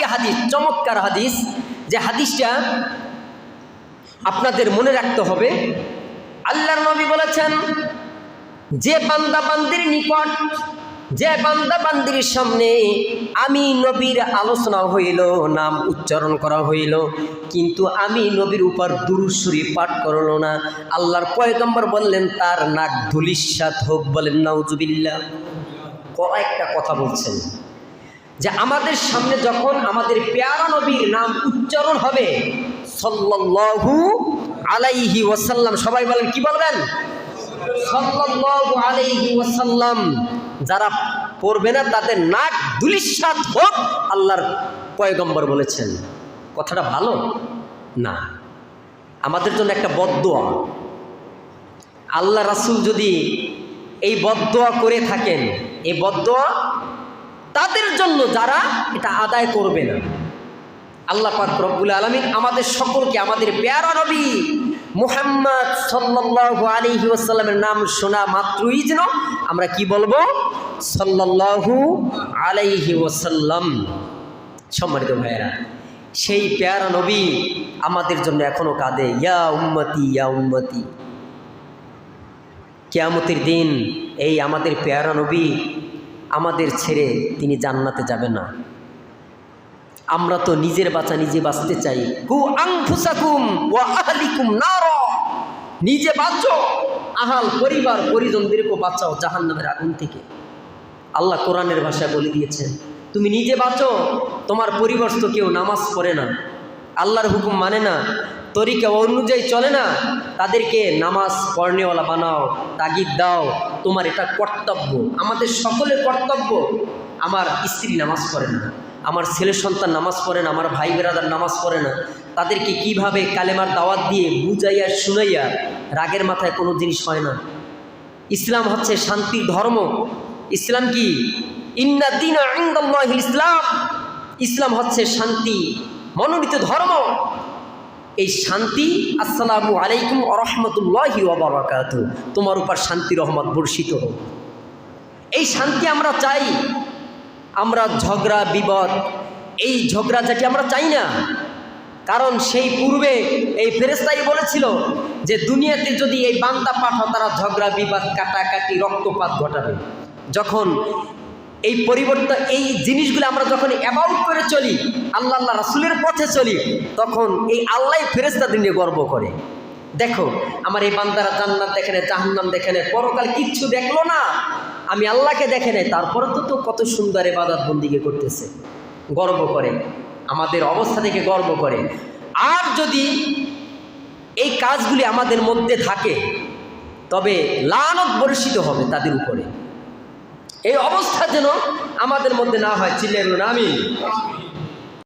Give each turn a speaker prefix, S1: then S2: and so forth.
S1: আরেকটি হাদিস, চমৎকার হাদিস, যে হাদিসটা আপনাদের মনে রাখতে হবে। আল্লাহর নবী বলেছেন, যে বান্দা বান্দির নিকট, যে বান্দা বান্দির সামনে আমি নবীর আলোচনা হইল, নাম উচ্চারণ করা হইল, কিন্তু আমি নবীর উপর দুরূদ শরীফ পাঠ করলো না, আল্লাহর পয়গম্বর বললেন তার নাক ধূলিসাৎ হোক। বলেন নাউজুবিল্লাহ। কয়েকটা কথা বলছেন যে আমাদের সামনে যখন আমাদের পেয়ারা নবীর নাম উচ্চারণ হবে, সাল্লাল্লাহু আলাইহি ওয়াসাল্লাম, সবাই বলেন, কি বলবেন? সাল্লাল্লাহু আলাইহি ওয়াসাল্লাম। যারা পড়বে না তাদের নাক ধূলিসাৎ হোক, আল্লাহর পয়গম্বর বলেছেন। কথাটা ভালো না? আমাদের জন্য একটা বদদোয়া। আল্লাহ রাসূল যদি এই বদদোয়া করে থাকেন, এই বদদোয়া তাদের জন্য যারা এটা আদায় করবে না। আল্লাহ পাক রব্বুল আলামিন আমাদের সকলকে আমাদের পেয়ারা নবী মুহাম্মদ সাল্লাল্লাহু আলাইহি ওয়াসাল্লামের নাম শোনা মাত্রই যেন আমরা কি বলবো? সাল্লাল্লাহু আলাইহি ওয়াসাল্লাম। সম্মানিত ভাইয়েরা, সেই পেয়ারা নবী আমাদের জন্য এখনো কাঁদে, ইয়া উম্মতি ইয়া উম্মতি। কিয়ামতের দিন এই আমাদের পেয়ারা নবী আমাদের ছেড়ে তিনি জান্নাতে যাবে না। আমরা তো নিজের বাঁচা নিজে বাঁচতে চাই। কু আনফুসাকুম ওয়া আহলিকুম নার, নিজে বাঁচো, আহাল পরিবার পরিজনদেরকে বাঁচাও জাহান্নামের আগুন থেকে। আল্লাহ কোরআনের ভাষায় বলে দিয়েছেন, তুমি নিজে বাঁচো, তোমার পরিবর্ত কেউ নামাজ পড়ে না, আল্লাহর হুকুম মানে না, তরিকা অনুযায়ী চলে না, তাদেরকে নামাজ পড়নেওয়ালা বানাও, তাগিদ দাও। তোমার এটা কর্তব্য, আমাদের সকলের কর্তব্য। আমার স্ত্রী নামাজ পড়ে না, আমার ছেলে সন্তান নামাজ পড়ে না, আমার ভাই বেরাদার নামাজ পড়ে না, তাদেরকে কিভাবে কালেমার দাওয়াত দিয়ে বুঝাইয়া শুনাইয়া, রাগের মাথায় কোনো জিনিস হয় না। ইসলাম হচ্ছে শান্তির ধর্ম। ইসলাম কি? ইন্না দীনা ইনদাল্লাহিল ইসলাম। ইসলাম হচ্ছে শান্তি মনোনীত ধর্ম। এই শান্তি, আসসালামু আলাইকুম ওয়া রাহমাতুল্লাহি ওয়া বারাকাতুহু, তোমার উপর শান্তি রহমত বর্ষিত হোক। এই শান্তি আমরা চাই। আমরা ঝগড়া বিবাদ, এই ঝগড়া যেটি আমরা চাই না। কারণ সেই পূর্বে এই ফেরেশতাই বলেছিল যে দুনিয়াতে যদি এই বান্দা পাঠাও, তারা ঝগড়া বিবাদ, কাটাকাটি, রক্তপাত ঘটাবে। যখন এই পরিবর্তন, এই জিনিসগুলো আমরা যখন অ্যাবাউট করে চলি, আল্লাহ আল্লাহ রাসূলের পথে চলি, তখন এই আল্লাহ ফেরেশতাদের নিয়ে গর্ব করে। দেখো আমার এই বান্দারা জান্নাত দেখে নেয়, জাহান্নাম দেখে নেয়, পরকাল কিচ্ছু দেখলো না, আমি আল্লাহকে দেখে নেয়, তারপরে তো কত সুন্দর ইবাদত বন্দিকে করতেছে। গর্ব করে, আমাদের অবস্থা থেকে গর্ব করে। আর যদি এই কাজগুলি আমাদের মধ্যে থাকে, তবে লানত বর্ষিত হবে তাদের উপরে। এই অবস্থা যেন আমাদের মধ্যে না হয়। চিল্লাইবেন আমিন।